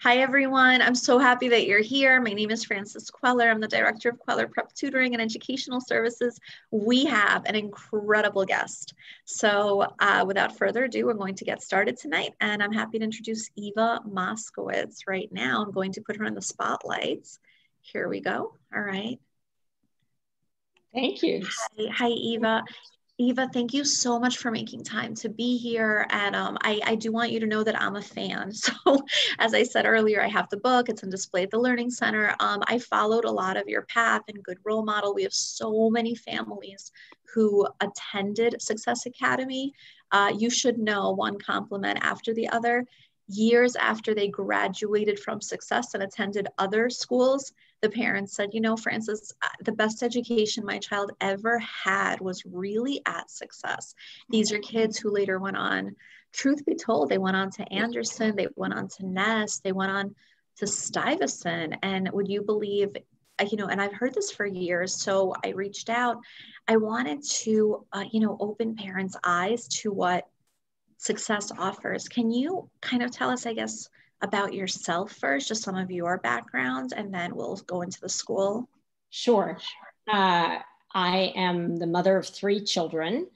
Hi, everyone. I'm so happy that you're here. My name is Frances Queller. I'm the Director of Queller Prep Tutoring and Educational Services. We have an incredible guest. So without further ado, we're going to get started tonight. And I'm happy to introduce Eva Moskowitz right now. I'm going to put her in the spotlights. Here we go. All right. Thank you. Hi, Eva. Eva, thank you so much for making time to be here. And I do want you to know that I'm a fan. So as I said earlier, I have the book. It's on display at the Learning Center. I followed a lot of your path and good role model. We have so many families who attended Success Academy. You should know one compliment after the other. Years after they graduated from Success and attended other schools, the parents said, you know, Frances, the best education my child ever had was really at Success. These are kids who later went on, truth be told, they went on to Anderson, they went on to Ness, they went on to Stuyvesant. And would you believe, you know, and I've heard this for years, so I reached out. I wanted to, open parents' eyes to what Success offers. Can you kind of tell us, I guess, about yourself first, just some of your backgrounds, and then we'll go into the school? Sure. I am the mother of three children.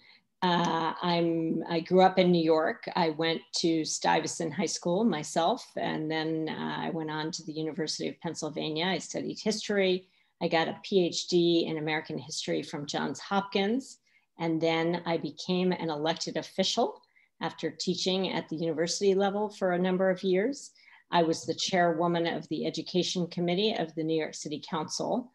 I grew up in New York. I went to Stuyvesant High School myself, and then I went on to the University of Pennsylvania. I studied history. I got a PhD in American history from Johns Hopkins, and then I became an elected official after teaching at the university level for a number of years. I was the chairwoman of the education committee of the New York City Council.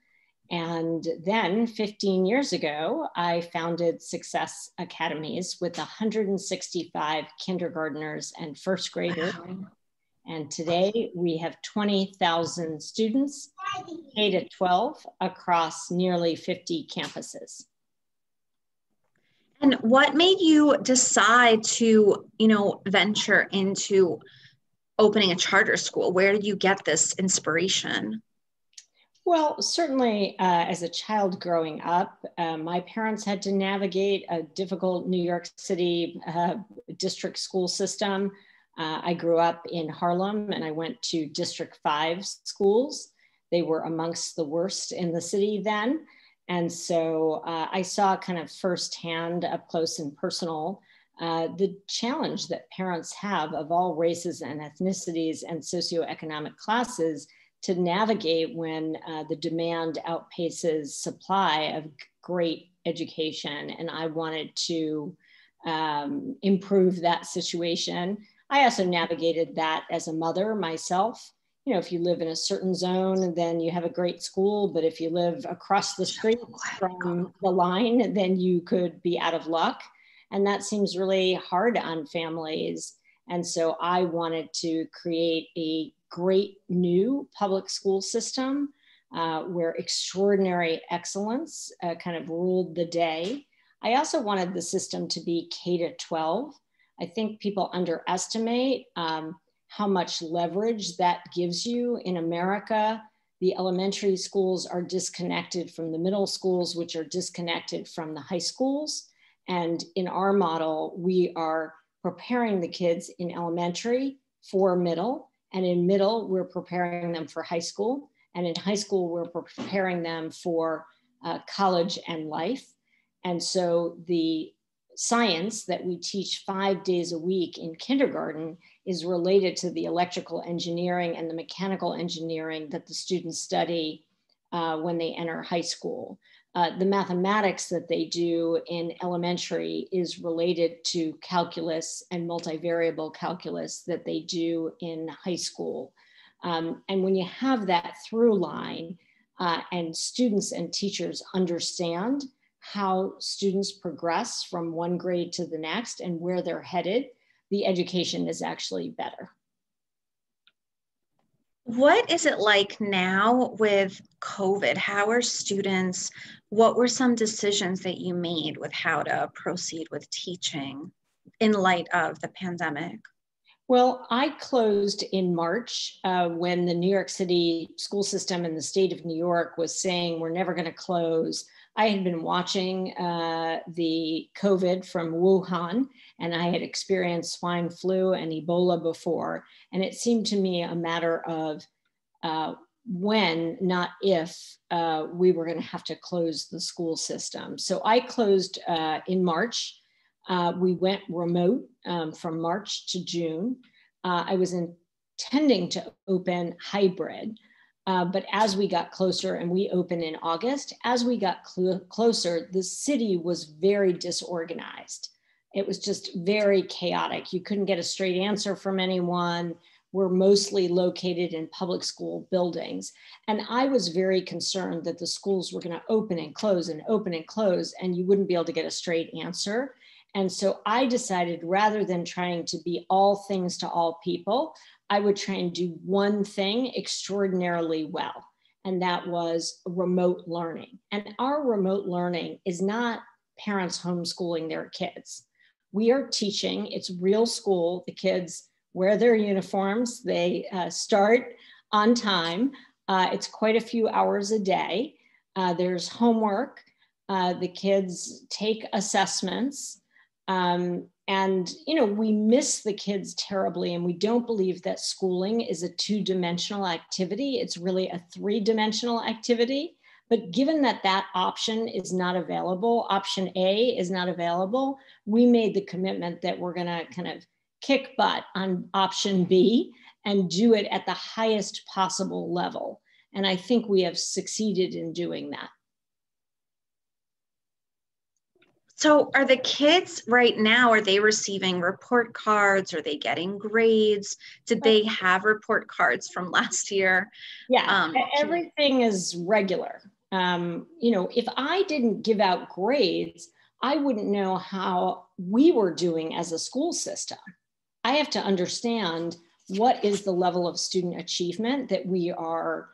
And then 15 years ago, I founded Success Academies with 165 kindergartners and first graders. Wow. And today we have 20,000 students, K to 12, across nearly 50 campuses. And what made you decide to, venture into opening a charter school? Where did you get this inspiration? Well, certainly as a child growing up, my parents had to navigate a difficult New York City district school system. I grew up in Harlem and I went to District 5 schools. They were amongst the worst in the city then. And so I saw kind of firsthand, up close and personal, the challenge that parents have of all races and ethnicities and socioeconomic classes to navigate when the demand outpaces supply of great education. And I wanted to improve that situation. I also navigated that as a mother myself. You know, if you live in a certain zone, then you have a great school. But if you live across the street from the line, then you could be out of luck. And that seems really hard on families. And so I wanted to create a great new public school system where extraordinary excellence kind of ruled the day. I also wanted the system to be K to 12. I think people underestimate how much leverage that gives you in America. The elementary schools are disconnected from the middle schools, which are disconnected from the high schools. And in our model, we are preparing the kids in elementary for middle, and in middle, we're preparing them for high school. And in high school, we're preparing them for college and life. And so the science that we teach 5 days a week in kindergarten is related to the electrical engineering and the mechanical engineering that the students study when they enter high school. The mathematics that they do in elementary is related to calculus and multivariable calculus that they do in high school. And when you have that through line and students and teachers understand how students progress from one grade to the next and where they're headed, the education is actually better. What is it like now with COVID? How are students, what were some decisions that you made with how to proceed with teaching in light of the pandemic? Well, I closed in March when the New York City school system and the state of New York was saying we're never going to close. I had been watching the COVID from Wuhan, And I had experienced swine flu and Ebola before. And it seemed to me a matter of when, not if, we were going to have to close the school system. So I closed in March. We went remote from March to June. I was intending to open hybrid, but as we got closer, and we opened in August, as we got closer, the city was very disorganized. It was just very chaotic. You couldn't get a straight answer from anyone. We're mostly located in public school buildings. And I was very concerned that the schools were going to open and close and open and close, and you wouldn't be able to get a straight answer. And so I decided, rather than trying to be all things to all people, I would try and do one thing extraordinarily well. And that was remote learning. And our remote learning is not parents homeschooling their kids. We are teaching, it's real school. The kids wear their uniforms. They start on time. It's quite a few hours a day. There's homework. The kids take assessments. And, you know, we miss the kids terribly, and we don't believe that schooling is a two-dimensional activity. It's really a three-dimensional activity. But given that that option is not available, option A is not available, we made the commitment that we're going to kind of kick butt on option B and do it at the highest possible level. And I think we have succeeded in doing that. So are the kids right now, are they receiving report cards? Are they getting grades? Did they have report cards from last year? Yeah, everything is regular. You know, if I didn't give out grades, I wouldn't know how we were doing as a school system. I have to understand what is the level of student achievement that we are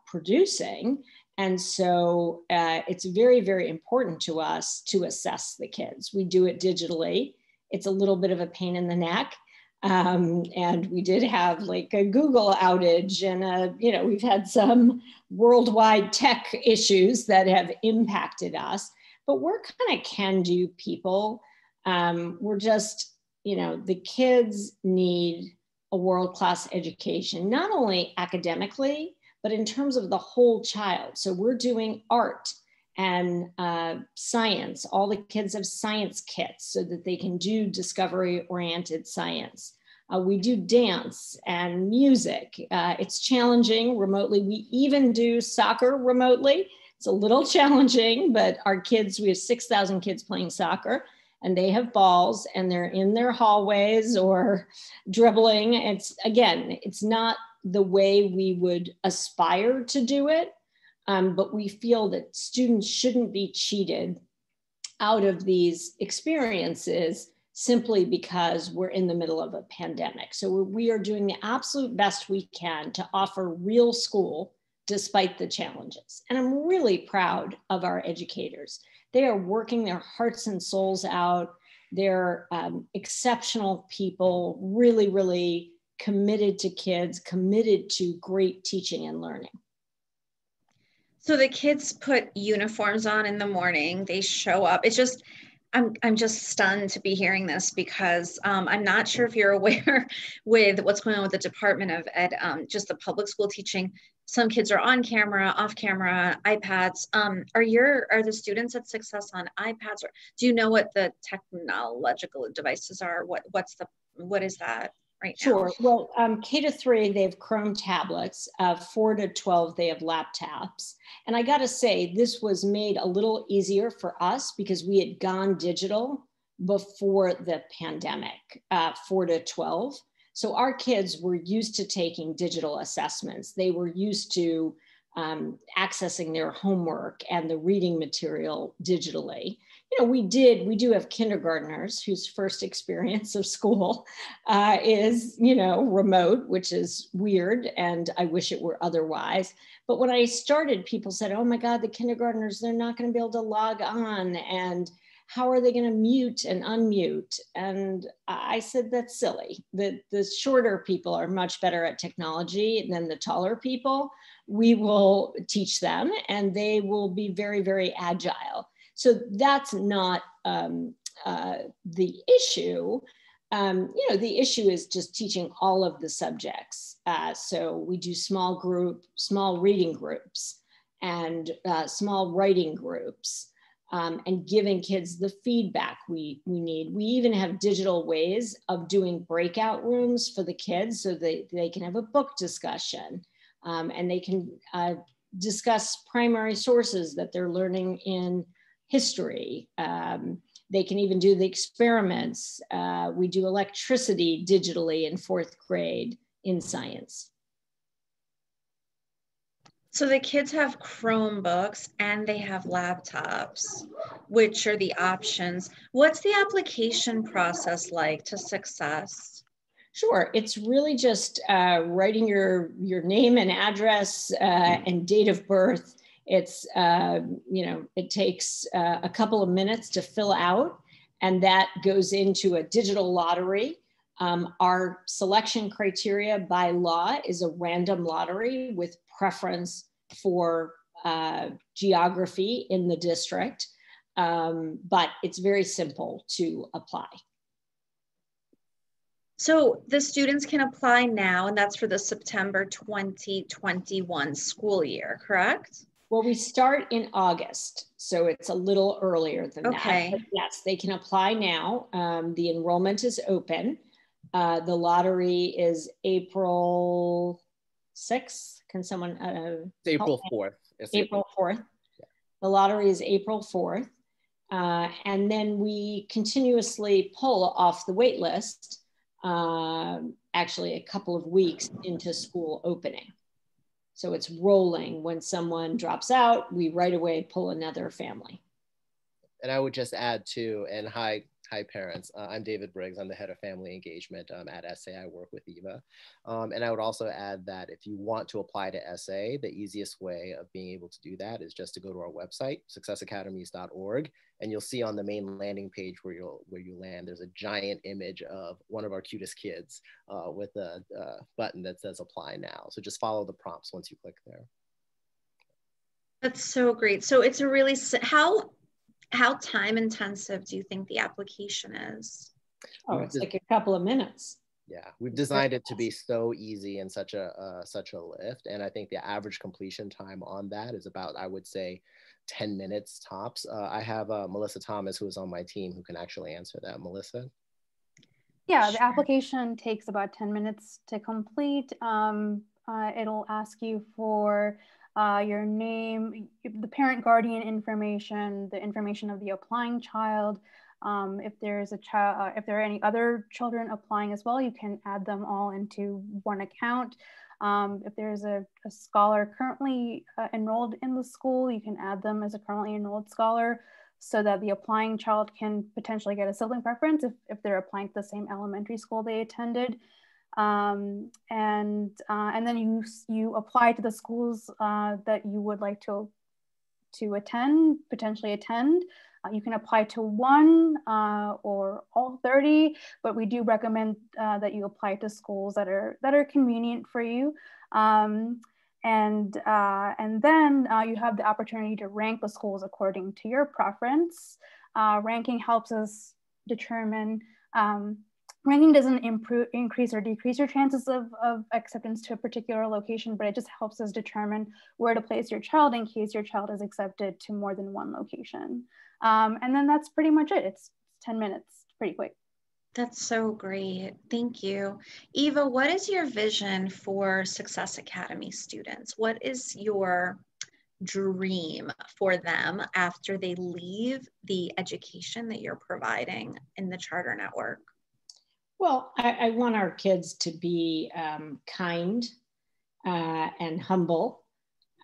producing. And so it's very, very important to us to assess the kids. We do it digitally. It's a little bit of a pain in the neck. And we did have like a Google outage, and you know, we've had some worldwide tech issues that have impacted us, but we're kind of can-do people. We're just, you know, the kids need a world-class education, not only academically, but in terms of the whole child. So we're doing art and science. All the kids have science kits so that they can do discovery-oriented science. We do dance and music. It's challenging remotely. We even do soccer remotely. It's a little challenging, but our kids, we have 6,000 kids playing soccer, and they have balls and they're in their hallways or dribbling. It's, again, it's not the way we would aspire to do it, but we feel that students shouldn't be cheated out of these experiences simply because we're in the middle of a pandemic. So we are doing the absolute best we can to offer real school despite the challenges. And I'm really proud of our educators. They are working their hearts and souls out. They're exceptional people, really, really committed to kids, committed to great teaching and learning. So the kids put uniforms on in the morning, they show up. It's just, I'm just stunned to be hearing this, because I'm not sure if you're aware with what's going on with the Department of Ed, just the public school teaching. Some kids are on camera, off camera, iPads. Are the students at Success on iPads, or do you know what the technological devices are? What is that right now? Sure. Well, K to 3, they have Chrome tablets. 4 to 12, they have laptops. And I got to say, this was made a little easier for us because we had gone digital before the pandemic, 4 to 12. So our kids were used to taking digital assessments. They were used to accessing their homework and the reading material digitally. You know, we do have kindergartners whose first experience of school is, you know, remote, which is weird, and I wish it were otherwise. But when I started, people said, oh my God, the kindergartners, they're not going to be able to log on, and how are they going to mute and unmute? And I said, that's silly. The shorter people are much better at technology than the taller people. We will teach them, and they will be very, very agile. So that's not the issue, the issue is just teaching all of the subjects. So we do small reading groups and small writing groups, and giving kids the feedback we need. We even have digital ways of doing breakout rooms for the kids so they can have a book discussion, and they can discuss primary sources that they're learning in history. They can even do the experiments. We do electricity digitally in 4th grade in science. So the kids have Chromebooks and they have laptops, which are the options. What's the application process like to success? Sure, it's really just writing your name and address and date of birth. It's, it takes a couple of minutes to fill out, and that goes into a digital lottery. Our selection criteria by law is a random lottery with preference for geography in the district, but it's very simple to apply. So the students can apply now, and that's for the September 2021 school year, correct? Well, we start in August, so it's a little earlier than that. But yes, they can apply now. The enrollment is open. The lottery is April 6th. Can someone? It's April 4th. It's April 4th. Yeah. The lottery is April 4th. And then we continuously pull off the wait list, actually a couple of weeks into school opening. So it's rolling. When someone drops out, we right away pull another family. And I would just add too, and hi parents, I'm David Briggs. I'm the head of family engagement at SA. I work with Eva. And I would also add that if you want to apply to SA, the easiest way of being able to do that is just to go to our website, successacademies.org, and you'll see on the main landing page where you land, there's a giant image of one of our cutest kids with a button that says apply now. So just follow the prompts once you click there. That's so great. So it's a really, how time intensive do you think the application is? Oh, it's like a couple of minutes. Yeah, we've designed it to be so easy and such a lift. And I think the average completion time on that is about, I would say, 10 minutes tops. I have Melissa Thomas, who is on my team, who can actually answer that. Melissa? Yeah, the application takes about 10 minutes to complete. It'll ask you for your name, the parent guardian information, the information of the applying child. If there's a child, if there are any other children applying as well, you can add them all into one account. If there's a scholar currently enrolled in the school, you can add them as a currently enrolled scholar so that the applying child can potentially get a sibling preference if they're applying to the same elementary school they attended. And then you apply to the schools that you would like to potentially attend. You can apply to one or all 30, but we do recommend that you apply to schools that are convenient for you. And then you have the opportunity to rank the schools according to your preference. Ranking helps us determine. Ranking doesn't increase or decrease your chances of acceptance to a particular location, but it just helps us determine where to place your child in case your child is accepted to more than one location. And then that's pretty much it. It's 10 minutes, pretty quick. That's so great. Thank you. Eva, what is your vision for Success Academy students? What is your dream for them after they leave the education that you're providing in the Charter Network? Well, I want our kids to be kind and humble,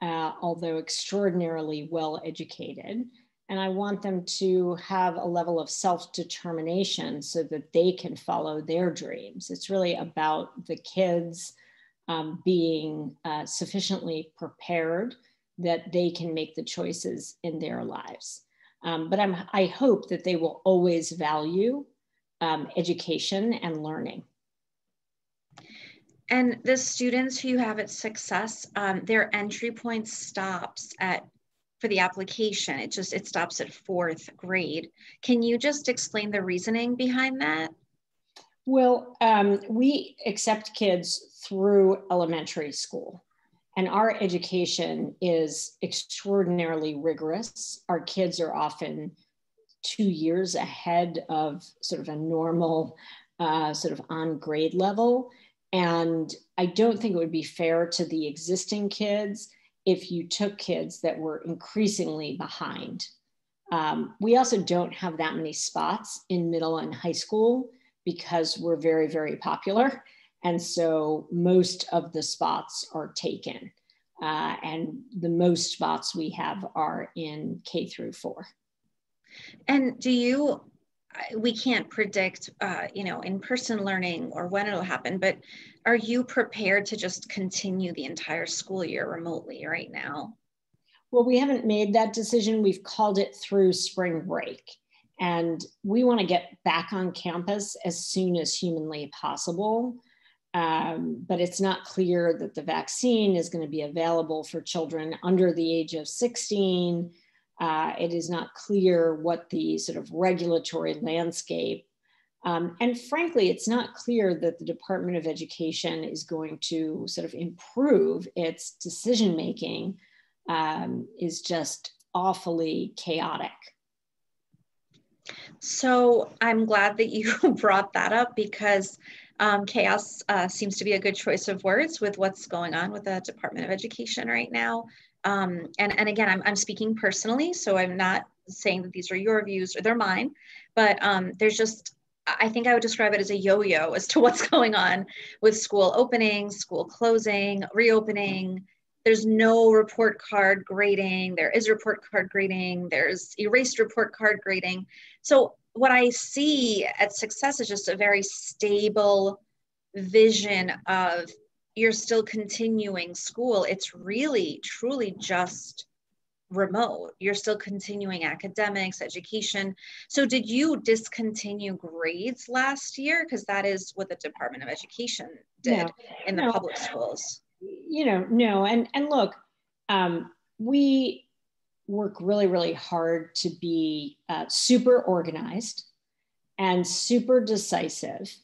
although extraordinarily well educated. And I want them to have a level of self-determination so that they can follow their dreams. It's really about the kids being sufficiently prepared that they can make the choices in their lives. But I hope that they will always value education and learning. And the students who you have at Success, their entry point stops at for the application. It stops at 4th grade. Can you just explain the reasoning behind that? Well, we accept kids through elementary school, and our education is extraordinarily rigorous. Our kids are often 2 years ahead of sort of a normal sort of on grade level. And I don't think it would be fair to the existing kids if you took kids that were increasingly behind. We also don't have that many spots in middle and high school because we're very, very popular. And so most of the spots are taken. And the most spots we have are in K through 4. And we can't predict, in-person learning or when it'll happen, but are you prepared to just continue the entire school year remotely right now? Well, we haven't made that decision. We've called it through spring break. And we want to get back on campus as soon as humanly possible. But it's not clear that the vaccine is going to be available for children under the age of 16. It is not clear what the sort of regulatory landscape. And frankly, it's not clear that the Department of Education is going to sort of improve its decision-making. Is just awfully chaotic. So I'm glad that you brought that up, because chaos seems to be a good choice of words with what's going on with the Department of Education right now. And again, I'm speaking personally, so I'm not saying that these are your views or they're mine, but I think I would describe it as a yo-yo as to what's going on with school opening, school closing, reopening. There's no report card grading. There is report card grading. There's erased report card grading. So what I see at Success is just a very stable vision of you're still continuing school. It's really, truly just remote. You're still continuing academics, education. So did you discontinue grades last year? Because that is what the Department of Education did in the public schools. No. And look, we work really, really hard to be super organized and super decisive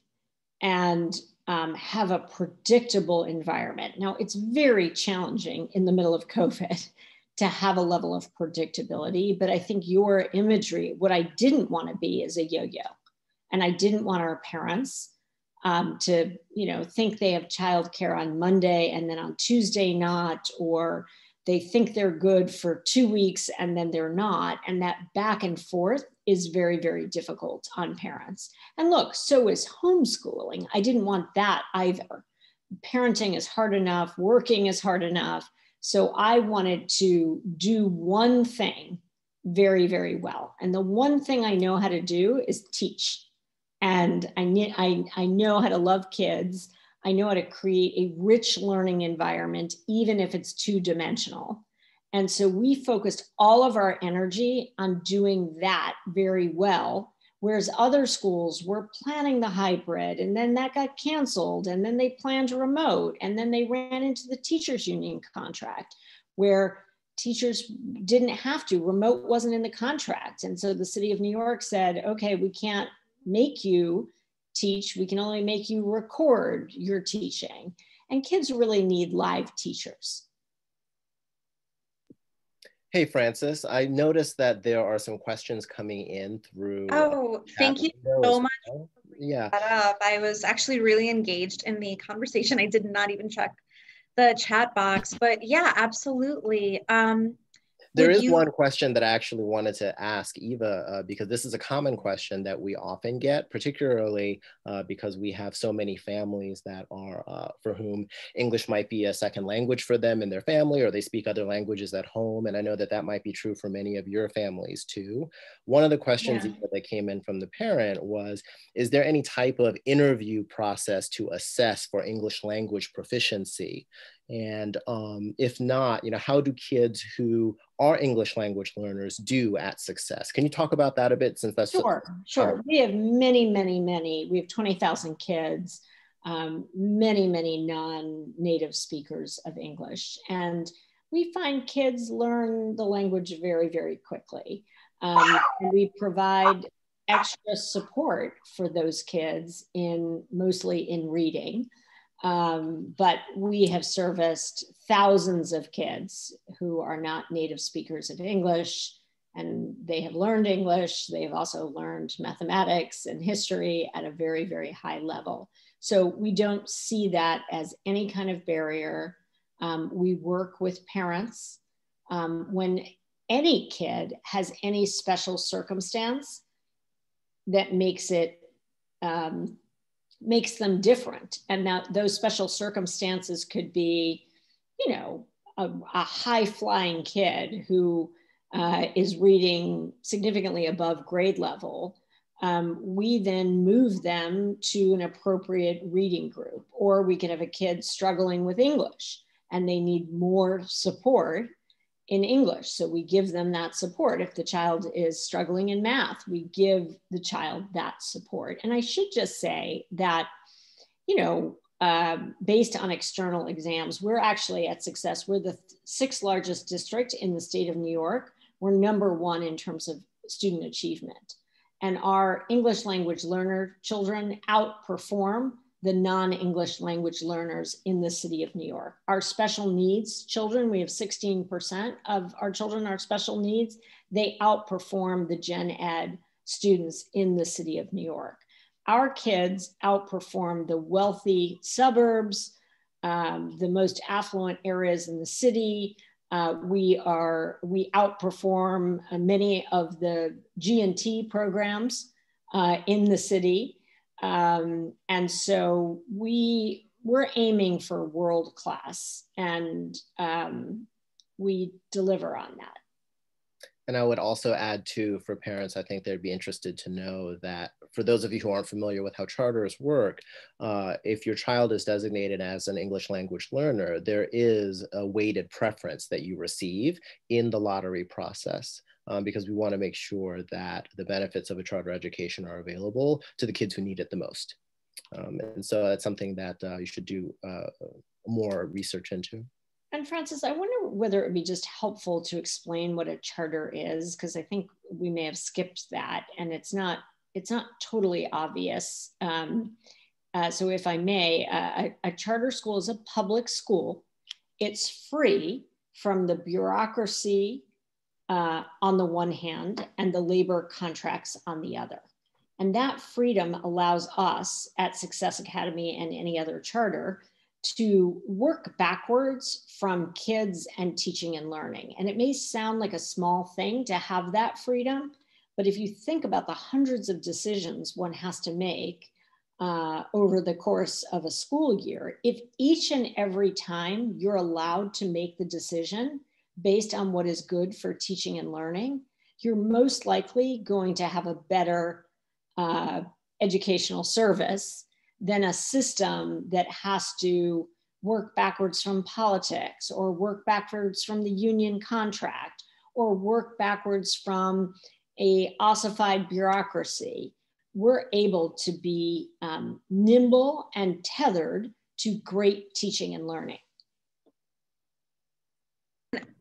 and have a predictable environment. Now, it's very challenging in the middle of COVID to have a level of predictability, but I think your imagery, what I didn't want to be is a yo-yo. And I didn't want our parents to think they have childcare on Monday and then on Tuesday not, or they think they're good for 2 weeks and then they're not. And that back and forth is very, very difficult on parents. And look, so is homeschooling. I didn't want that either. Parenting is hard enough, working is hard enough. So I wanted to do one thing very, very well. And the one thing I know how to do is teach. And I know how to love kids. I know how to create a rich learning environment, even if it's 2-dimensional. And so we focused all of our energy on doing that very well, whereas other schools were planning the hybrid, and then that got canceled, and then they planned remote, and then they ran into the teachers union contract where teachers didn't have to, remote wasn't in the contract. And so the city of New York said, okay, we can't make you teach, we can only make you record your teaching. And kids really need live teachers. Hey, Frances, I noticed that there are some questions coming in through. Oh, thank you so much well. for bringing that up. I was actually really engaged in the conversation. I did not even check the chat box, but yeah, absolutely. There is one question that I actually wanted to ask Eva, because this is a common question that we often get, particularly because we have so many families that are, for whom English might be a second language for them and their family, or they speak other languages at home. And I know that that might be true for many of your families too. One of the questions that came in from the parent was, is there any type of interview process to assess for English language proficiency? And if not, how do kids who are English language learners do at Success? Can you talk about that a bit, since that's Sure. We have many. We have 20,000 kids, many non-native speakers of English. And we find kids learn the language very, very quickly. And we provide extra support for those kids mostly in reading. But we have serviced thousands of kids who are not native speakers of English, and they have learned English. They've also learned mathematics and history at a very, very high level. So we don't see that as any kind of barrier. We work with parents. When any kid has any special circumstance that makes them different. And now those special circumstances could be, you know, a high flying kid who is reading significantly above grade level. We then move them to an appropriate reading group, or we could have a kid struggling with English and they need more support in English. So we give them that support. If the child is struggling in math, we give the child that support. And I should just say that, you know, based on external exams, we're actually at Success. We're the sixth largest district in the state of New York. We're number one in terms of student achievement. And our English language learner children outperform the non-English language learners in the city of New York. Our special needs children, we have 16% of our children are special needs. They outperform the gen ed students in the city of New York. Our kids outperform the wealthy suburbs, the most affluent areas in the city. We outperform many of the G&T programs in the city. And so we're aiming for world class, and we deliver on that. And I would also add too, for parents, I think they'd be interested to know that for those of you who aren't familiar with how charters work, if your child is designated as an English language learner, there is a weighted preference that you receive in the lottery process. Because we want to make sure that the benefits of a charter education are available to the kids who need it the most. And so that's something that you should do more research into. And Frances, I wonder whether it would be just helpful to explain what a charter is, because I think we may have skipped that, and it's not totally obvious. So if I may, a charter school is a public school. It's free from the bureaucracy on the one hand and the labor contracts on the other. And that freedom allows us at Success Academy and any other charter to work backwards from kids and teaching and learning. And it may sound like a small thing to have that freedom, but if you think about the hundreds of decisions one has to make over the course of a school year, if each and every time you're allowed to make the decision based on what is good for teaching and learning, you're most likely going to have a better educational service than a system that has to work backwards from politics, or work backwards from the union contract, or work backwards from a ossified bureaucracy. We're able to be nimble and tethered to great teaching and learning.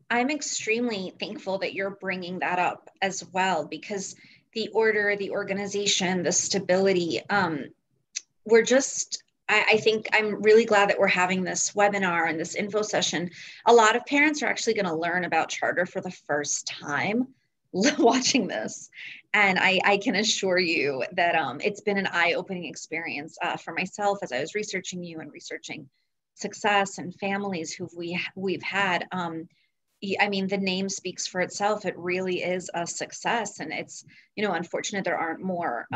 I'm extremely thankful that you're bringing that up as well, because the order, the organization, the stability, I think I'm really glad that we're having this webinar and this info session. A lot of parents are actually going to learn about charter for the first time watching this. And I can assure you that it's been an eye-opening experience for myself as I was researching you and researching Success and families who we've had. I mean, the name speaks for itself. It really is a success. And it's, you know, unfortunate there aren't more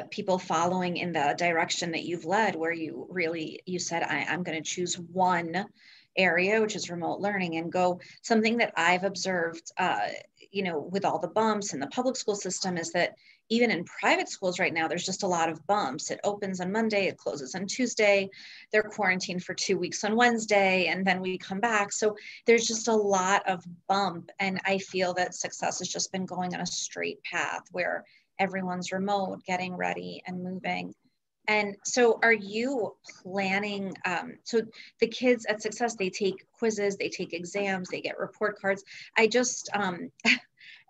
people following in the direction that you've led, where you said, I'm going to choose one area, which is remote learning, and go. Something that I've observed, you know, with all the bumps in the public school system is that even in private schools right now, there's just a lot of bumps. It opens on Monday, it closes on Tuesday, they're quarantined for 2 weeks on Wednesday, and then we come back. So there's just a lot of bump. And I feel that Success has just been going on a straight path where everyone's remote, getting ready and moving. And so are you planning, so the kids at Success, they take quizzes, they take exams, they get report cards. I just,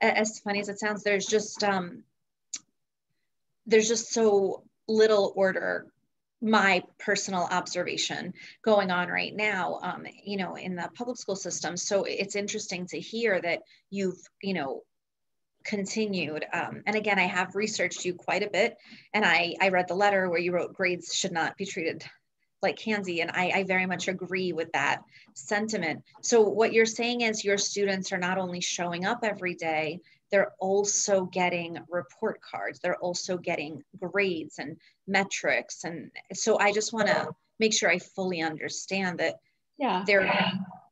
as funny as it sounds, there's just so little order, my personal observation, going on right now, you know, in the public school system. So it's interesting to hear that you've, you know, continued. And again, I have researched you quite a bit, and I read the letter where you wrote grades should not be treated like candy. And I very much agree with that sentiment. So what you're saying is your students are not only showing up every day, they're also getting report cards. They're also getting grades and metrics. And so I just want to make sure I fully understand that they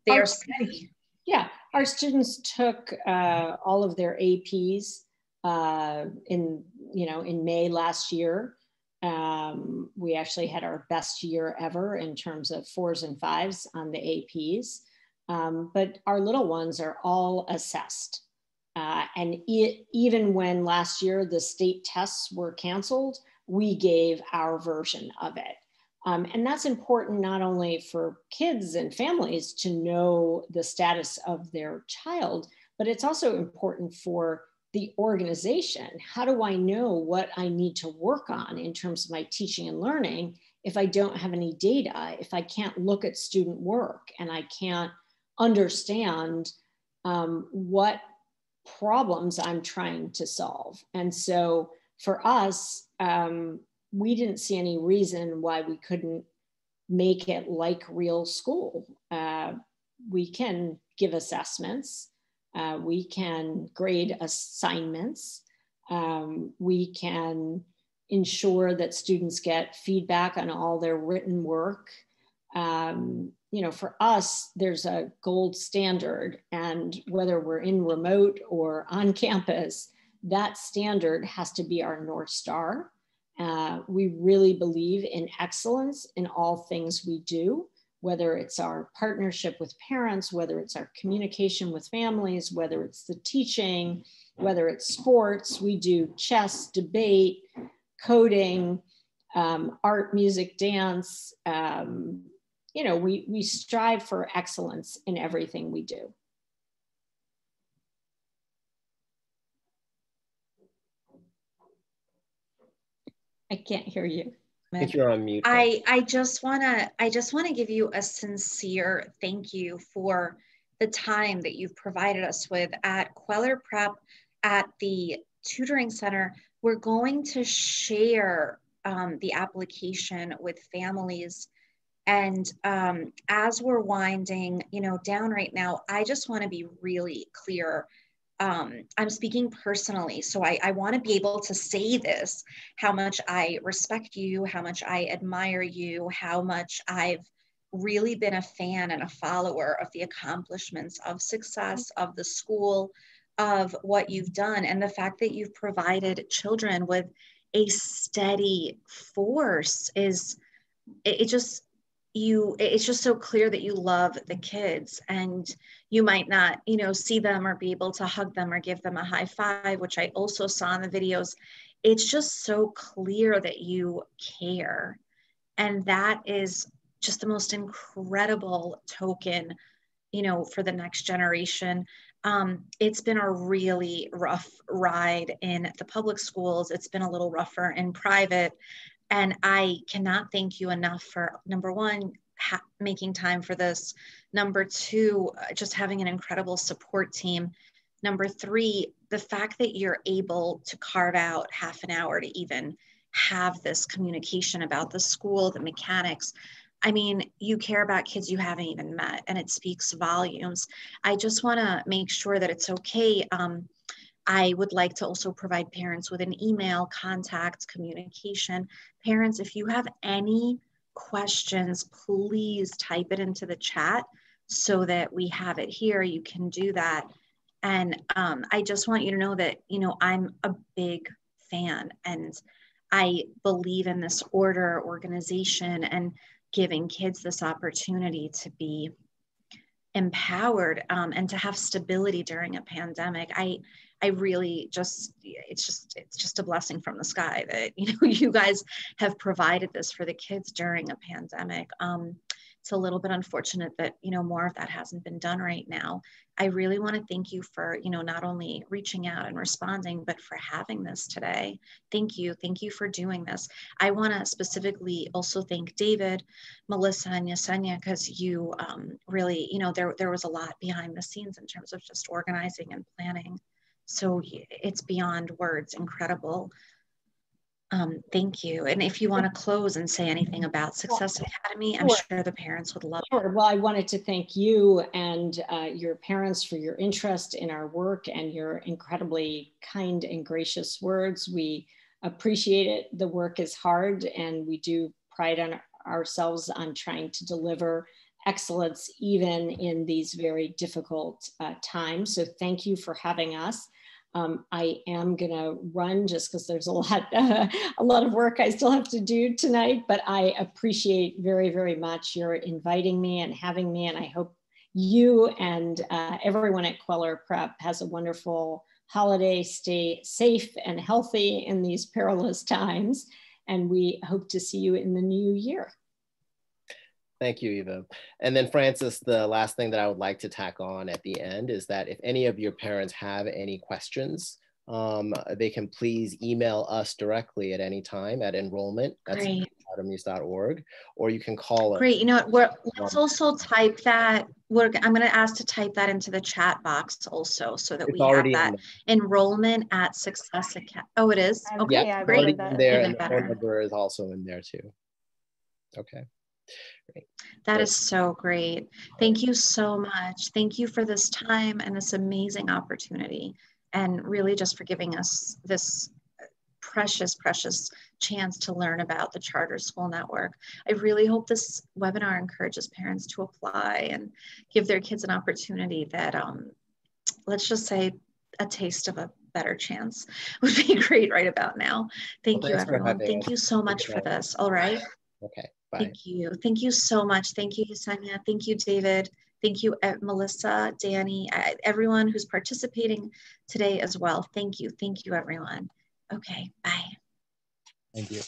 are steady. Yeah, our students took all of their APs in May last year. We actually had our best year ever in terms of 4s and 5s on the APs. But our little ones are all assessed. And even when last year the state tests were canceled, we gave our version of it. And that's important not only for kids and families to know the status of their child, but it's also important for the organization. How do I know what I need to work on in terms of my teaching and learning if I don't have any data, if I can't look at student work and I can't understand what problems I'm trying to solve? And so for us, we didn't see any reason why we couldn't make it like real school. We can give assessments. We can grade assignments. We can ensure that students get feedback on all their written work. You know, for us, there's a gold standard, and whether we're in remote or on campus, that standard has to be our North Star. We really believe in excellence in all things we do, whether it's our partnership with parents, whether it's our communication with families, whether it's the teaching, whether it's sports. We do chess, debate, coding, art, music, dance. You know, we strive for excellence in everything we do. I can't hear you. I think you're on mute. I just wanna give you a sincere thank you for the time that you've provided us with at Queller Prep, at the tutoring center. We're going to share the application with families. And as we're winding, you know, down right now, I just want to be really clear. I'm speaking personally, so I want to be able to say this, how much I respect you, how much I admire you, how much I've really been a fan and a follower of the accomplishments of Success, of the school, of what you've done, and the fact that you've provided children with a steady force is, it's just so clear that you love the kids, and you might not, you know, see them or be able to hug them or give them a high five, which I also saw in the videos. It's just so clear that you care. And that is just the most incredible token, you know, for the next generation. It's been a really rough ride in the public schools. It's been a little rougher in private. And I cannot thank you enough for, number one, making time for this. Number two, just having an incredible support team. Number three, the fact that you're able to carve out half an hour to even have this communication about the school, the mechanics. I mean, you care about kids you haven't even met, and it speaks volumes. I just want to make sure that it's okay. I would like to also provide parents with an email, contact, communication. Parents, if you have any questions, please type it into the chat so that we have it here. You can do that. And I just want you to know that, you know, I'm a big fan, and I believe in this order, organization, and giving kids this opportunity to be empowered and to have stability during a pandemic. I really just, it's just a blessing from the sky that, you know, you guys have provided this for the kids during a pandemic. It's a little bit unfortunate that, you know, more of that hasn't been done right now. I really want to thank you for, you know, not only reaching out and responding, but for having this today. Thank you. Thank you for doing this. I want to specifically also thank David, Melissa, and Yesenia, because you really, you know, there was a lot behind the scenes in terms of just organizing and planning. So it's beyond words, incredible. Thank you. And if you want to close and say anything about Success Academy, I'm sure the parents would love it. Sure. Well, I wanted to thank you and your parents for your interest in our work and your incredibly kind and gracious words. We appreciate it. The work is hard, and we do pride on ourselves on trying to deliver excellence even in these very difficult times. So thank you for having us. I am gonna run just because there's a lot of work I still have to do tonight, but I appreciate very, very much your inviting me and having me, and I hope you and everyone at Queller Prep has a wonderful holiday. Stay safe and healthy in these perilous times, and we hope to see you in the new year. Thank you, Eva. And then Francis, the last thing that I would like to tack on at the end is that if any of your parents have any questions, they can please email us directly at any time at enrollment@academies.org, or you can call us. Great. You know what? Let's also type that. I'm going to ask to type that into the chat box also, so that we have that enrollment@Success Academy. Oh, it is. Okay, yeah, great. In there, and the phone number is also in there too. Okay. Great. That is so great. Thank you so much. Thank you for this time and this amazing opportunity, and really just for giving us this precious, precious chance to learn about the Charter School Network. I really hope this webinar encourages parents to apply and give their kids an opportunity that, let's just say, a taste of a better chance would be great right about now. Thank you, everyone. Thank you so much for this. All right. Okay. Bye. Thank you. Thank you so much. Thank you, Yesenia. Thank you, David. Thank you, Melissa, Danny, everyone who's participating today as well. Thank you. Thank you, everyone. Okay, bye. Thank you.